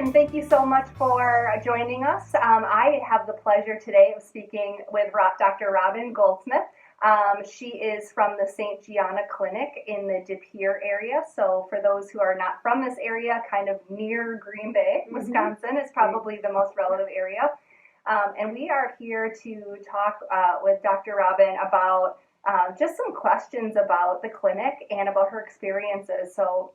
and thank you so much for joining us. I have the pleasure today of speaking with Dr. Robin Goldsmith. She is from the St. Gianna Clinic in the Pere area. So for those who are not from this area, kind of near Green Bay, Wisconsin is probably the most relative area. And we are here to talk with Dr. Robin about just some questions about the clinic and about her experiences. So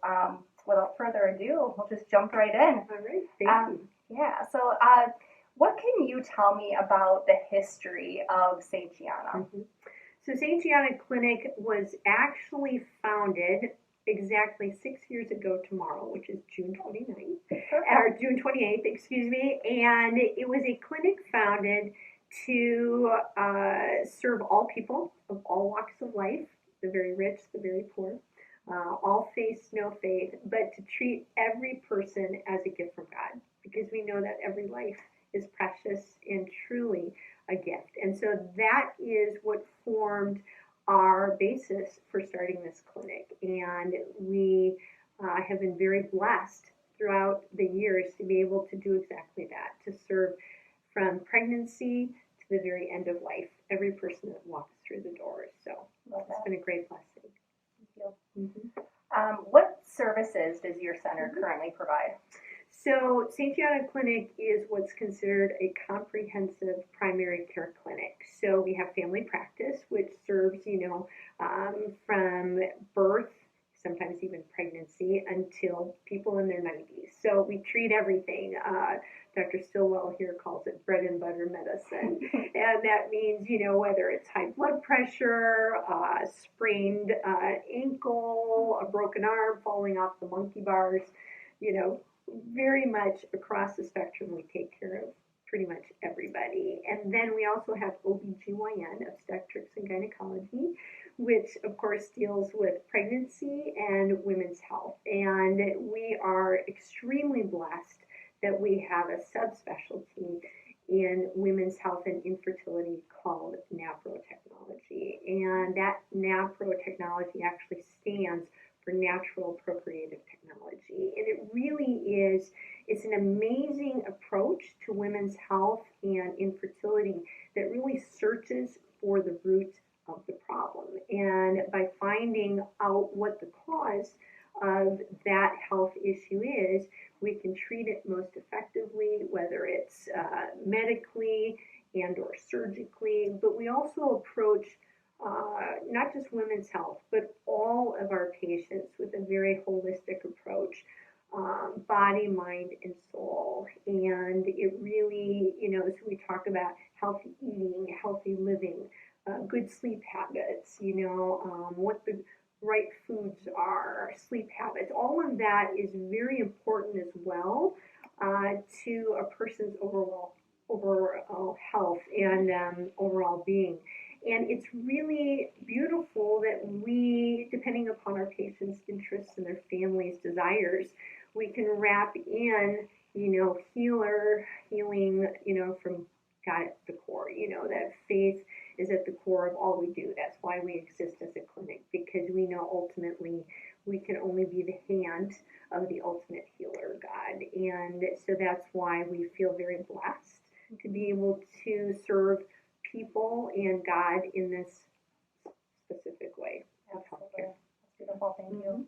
without further ado, we'll just jump right in. All right, thank you. Yeah, so what can you tell me about the history of St. Gianna? So St. Gianna Clinic was actually founded exactly 6 years ago tomorrow, which is June 29th, or June 28th, excuse me, and it was a clinic founded to serve all people of all walks of life, the very rich, the very poor, all faith, no faith, but to treat every person as a gift from God, because we know that every life is precious and truly a gift. And so that is what formed our basis for starting this clinic. And we have been very blessed throughout the years to be able to do exactly that, to serve from pregnancy to the very end of life, every person that walks through the doors. So it's been a great blessing. What services does your center currently provide? So St. Gianna Clinic is what's considered a comprehensive primary care clinic. So we have family practice, which serves, from birth, sometimes even pregnancy, until people in their 90s. So we treat everything. Dr. Stillwell here calls it bread and butter medicine. And that means, whether it's high blood pressure, sprained ankle, a broken arm, falling off the monkey bars, very much across the spectrum, we take care of pretty much everybody. And then we also have OBGYN, obstetrics and gynecology, which of course deals with pregnancy and women's health. And we are extremely blessed that we have a subspecialty in women's health and infertility called NAPRO technology. And that NAPRO technology actually stands for natural procreative technology. And it really is, it's an amazing approach to women's health and infertility that really searches for the root of the problem. And by finding out what the cause of that health issue is, we can treat it most effectively, whether it's medically and or surgically, but we also approach not just women's health, but all of our patients with a very holistic approach, body, mind, and soul. And it really, as we talk about healthy eating, healthy living, good sleep habits, what the right foods are, sleep habits, all of that is very important as well to a person's overall health and overall being. And it's really beautiful that we, depending upon our patients' interests and their families' desires, we can wrap in, healing, from God at the core, that faith is at the core of all we do. That's why we exist as a clinic, because we know ultimately we can only be the hand of the ultimate healer, God. And so that's why we feel very blessed to be able to serve people and God in this specific way of healthcare. That's beautiful, thank you.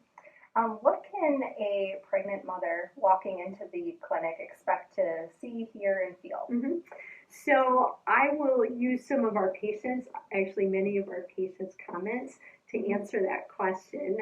What can a pregnant mother walking into the clinic expect to see, hear, and feel? So I will use some of our patients, actually many of our patients' comments to answer that question.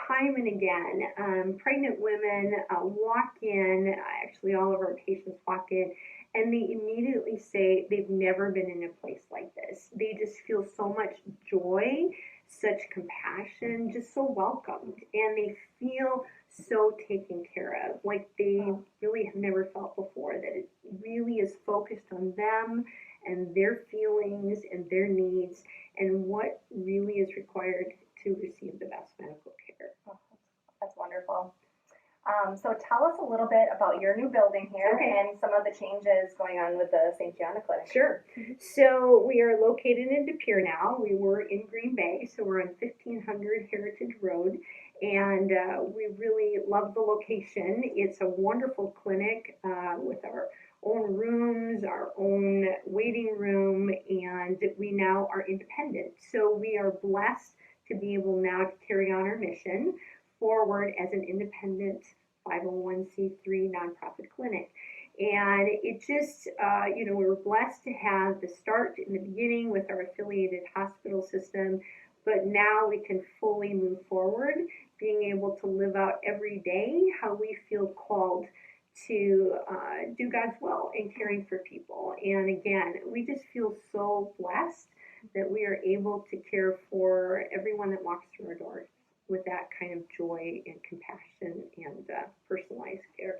Time and again, pregnant women walk in, actually all of our patients walk in, and they immediately say they've never been in a place like this. They just feel so much joy, such compassion, just so welcomed, and they feel so taken care of, like they really have never felt before, that it really is focused on them and their feelings and their needs and what really is required to receive the best medical care. Oh, that's wonderful. So tell us a little bit about your new building here and some of the changes going on with the St. Gianna Clinic. Sure. So we are located in Pere now. We were in Green Bay, so we're on 1500 Heritage Road. And we really love the location. It's a wonderful clinic with our own rooms, our own waiting room, and we now are independent. So we are blessed to be able now to carry on our mission forward as an independent 501c3 nonprofit clinic. And it just, we were blessed to have the start in the beginning with our affiliated hospital system, but now we can fully move forward, being able to live out every day how we feel called to do God's will in caring for people. And again, we just feel so blessed that we are able to care for everyone that walks through our doors with that kind of joy and compassion and personalized care.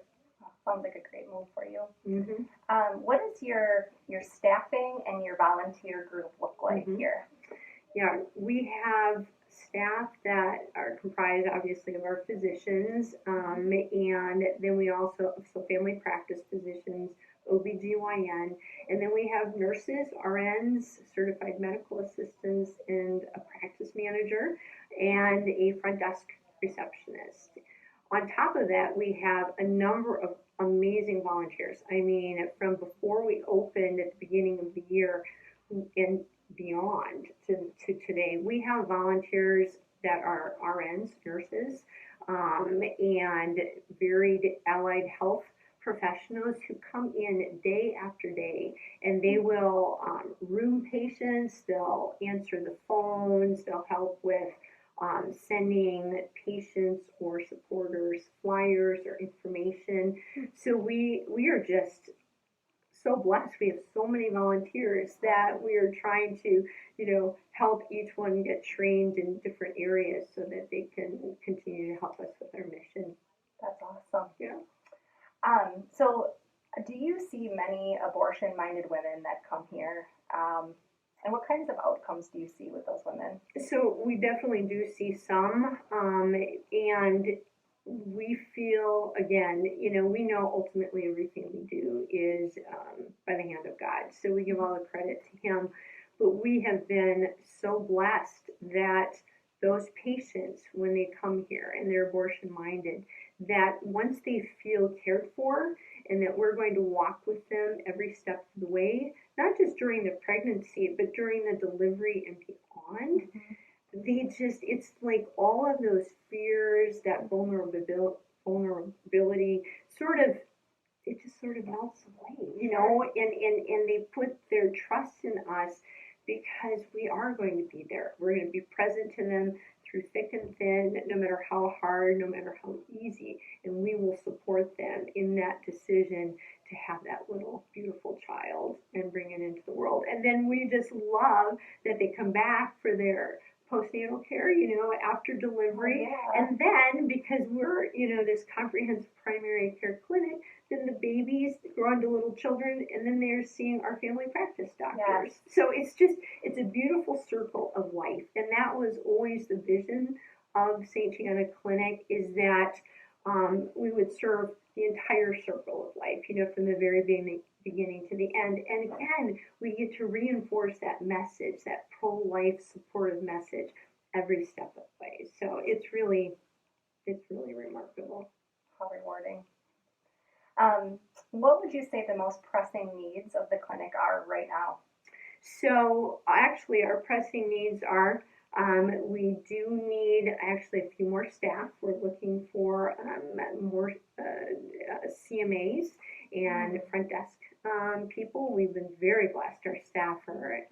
Sounds like a great move for you. Mm-hmm. What does your staffing and your volunteer group look like here? Yeah, we have staff that are comprised obviously of our physicians, and then we also, so family practice physicians, OBGYN, and then we have nurses, RNs, certified medical assistants, and a practice manager, and a front desk receptionist. On top of that, we have a number of amazing volunteers. I mean, from before we opened at the beginning of the year and beyond to today, we have volunteers that are RNs, nurses, and varied allied health professionals who come in day after day, and they will room patients, they'll answer the phones, they'll help with sending patients or supporters flyers or information. So we are just so blessed. We have so many volunteers that we are trying to, help each one get trained in different areas so that they can continue to help us with our mission. That's awesome. Yeah. So do you see many abortion-minded women that come here? And what kinds of outcomes do you see with those women? So we definitely do see some, and we feel, again, we know ultimately everything we do is by the hand of God. So we give all the credit to Him. But we have been so blessed that those patients, when they come here and they're abortion minded, that once they feel cared for and that we're going to walk with them every step of the way, not just during the pregnancy, but during the delivery and beyond, it's like all of those fears, that vulnerability it just sort of melts away, and they put their trust in us because we are going to be there. We're going to be present to them through thick and thin, no matter how hard, no matter how easy, and we will support them in that decision to have that little beautiful child and bring it into the world. And then we just love that they come back for their postnatal care, after delivery. And then because we're, this comprehensive primary care clinic, then the babies grow into little children, and then they're seeing our family practice doctors. Yes. So it's a beautiful circle of life. And that was always the vision of St. Gianna Clinic, is that we would serve the entire circle of life, from the very beginning to the end. And again, we get to reinforce that message, that pro-life supportive message, every step of the way. So it's really remarkable. How rewarding. What would you say the most pressing needs of the clinic are right now? So actually our pressing needs are, we do need actually a few more staff. We're looking for more CMAs and front desk people. We've been very blessed. Our staff are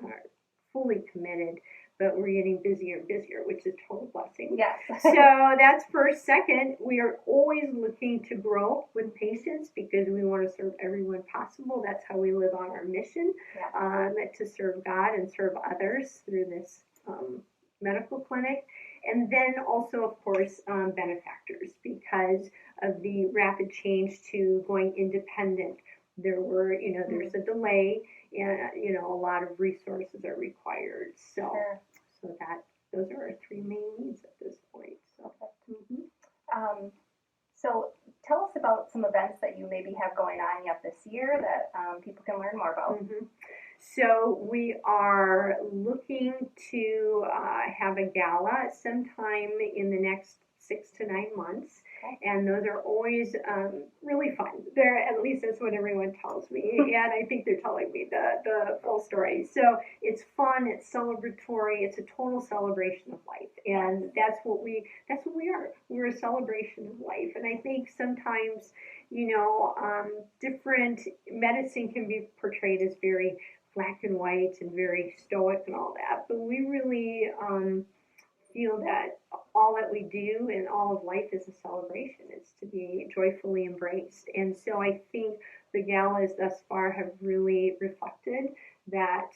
fully committed, but we're getting busier and busier, which is a total blessing. Yes. So that's first. Second, we are always looking to grow with patients because we want to serve everyone possible. That's how we live on our mission, to serve God and serve others through this medical clinic. And then also, of course, benefactors, because of the rapid change to going independent. There were, there's a delay, and, a lot of resources are required. So, those are our three main needs at this point. So, so tell us about some events that you maybe have going on yet this year that people can learn more about. So we are looking to have a gala sometime in the next 6 to 9 months. Okay. And those are always really fun. They're, at least that's what everyone tells me. And I think they're telling me the full story. So it's fun, it's celebratory, it's a total celebration of life. And that's what we are. We're a celebration of life. And I think sometimes, different medicine can be portrayed as very black and white and very stoic and all that. But we really feel that all that we do and all of life is a celebration. It's to be joyfully embraced. And so I think the galas thus far have really reflected that,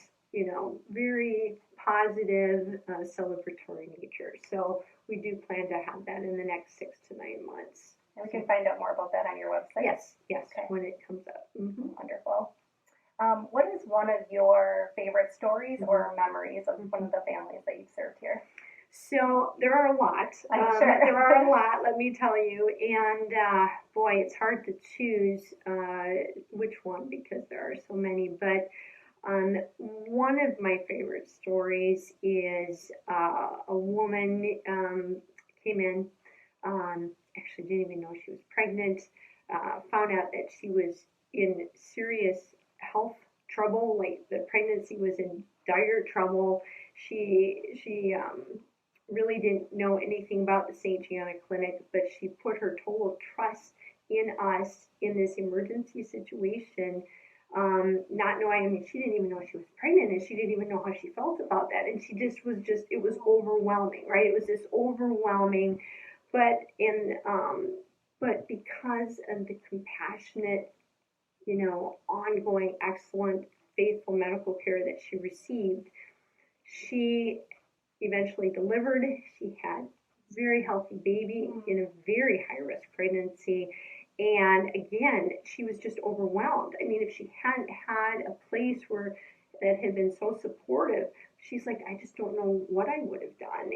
very positive celebratory nature. So we do plan to have that in the next 6 to 9 months. And we can find out more about that on your website? Yes, Okay. when it comes up. Mm-hmm. Wonderful. What is one of your favorite stories or memories of one of the families that you've served here? So there are a lot. I'm sure. There are a lot, let me tell you. And boy, it's hard to choose which one because there are so many. But one of my favorite stories is a woman came in, actually didn't even know she was pregnant, found out that she was in serious health trouble, like the pregnancy was in dire trouble. She really didn't know anything about the St. Gianna Clinic, but she put her total trust in us in this emergency situation, not knowing, she didn't even know she was pregnant, and she didn't even know how she felt about that, and it was overwhelming, right? It was this overwhelming, but because of the compassionate, ongoing, excellent, faithful medical care that she received, she eventually delivered. She had a very healthy baby in a very high-risk pregnancy. And again, she was just overwhelmed. I mean, if she hadn't had a place that had been so supportive, she's like, I just don't know what I would have done.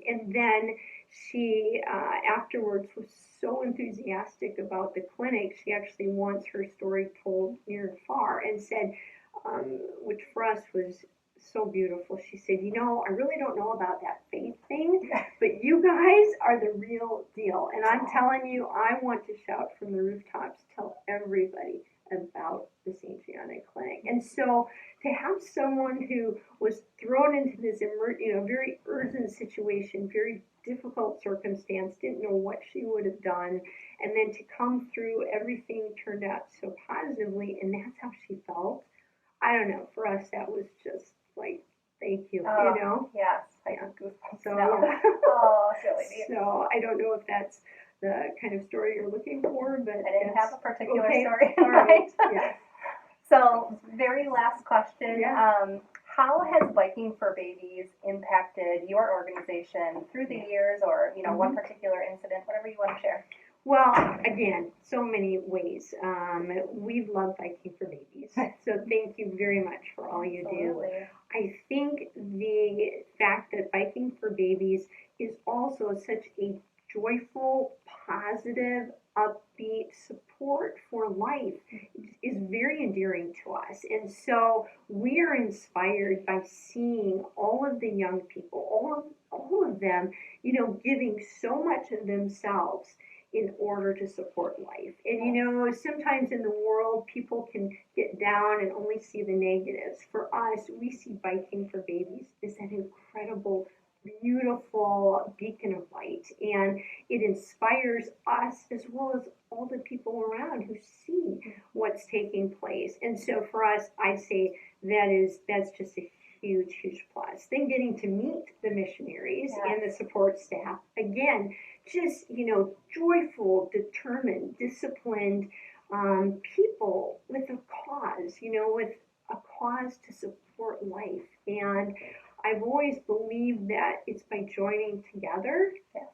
And then she afterwards was so enthusiastic about the clinic. She actually wants her story told near and far, and said, which for us was so beautiful. She said, I really don't know about that faith thing, but you guys are the real deal. And I'm telling you, I want to shout from the rooftops, tell everybody about the St. Gianna Clinic. And so to have someone who was thrown into this very urgent situation, very difficult circumstance, didn't know what she would have done, and then to come through, everything turned out so positively, and that's how she felt. I don't know, for us that was just like, thank you, Yes, I have goosebumps so, now. Yeah. Oh, it's really neat. So I don't know if that's the kind of story you're looking for, but I didn't have a particular okay. story. All right. Yes. So, very last question. Yeah. How has Biking for Babies impacted your organization through the years, or one particular incident, whatever you want to share? Well, again, so many ways. We love Biking for Babies, so thank you very much for all you do. I think the fact that Biking for Babies is also such a joyful, positive, upbeat support for life is very endearing to us. And so we are inspired by seeing all of the young people, all of them, giving so much of themselves in order to support life. And sometimes in the world, people can get down and only see the negatives. For us, we see Biking for Babies as an incredible, beautiful beacon of light, and it inspires us as well as all the people around who see what's taking place. And so for us, I'd say that's just a huge plus. Then getting to meet the missionaries and the support staff, again, just joyful, determined, disciplined people with a cause, with a cause to support life. And I've always believed that it's by joining together,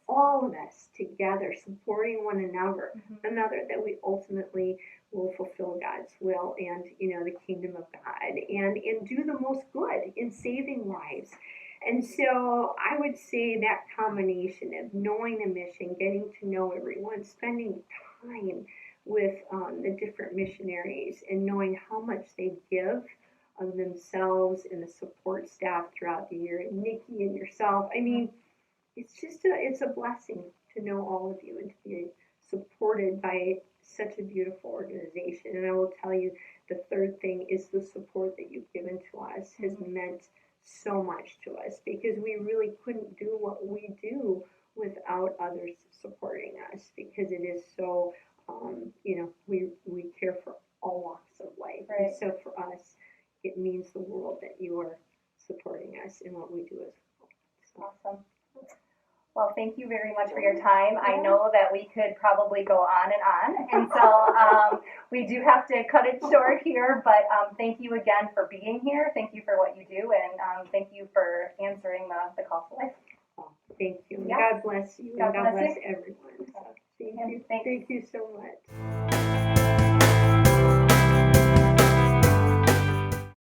all of us together, supporting one another, that we ultimately will fulfill God's will and, the kingdom of God, and do the most good in saving lives. And so I would say that combination of knowing the mission, getting to know everyone, spending time with the different missionaries, and knowing how much they give of themselves and the support staff throughout the year, Nikki and yourself. I mean, it's a blessing to know all of you and to be supported by such a beautiful organization. And I will tell you, the third thing is the support that you've given to us has meant so much to us, because we really couldn't do what we do without others supporting us, because it is so, we care for all walks of life. Right. And so for us, it means the world that you are supporting us in what we do as well. So. Awesome. Well, thank you very much for your time. I know that we could probably go on, and so we do have to cut it short here, but thank you again for being here. Thank you for what you do, and thank you for answering the call to life. Oh, thank you. Yes. God bless you, and God bless you. everyone. So, thank you. Thanks. Thank you so much.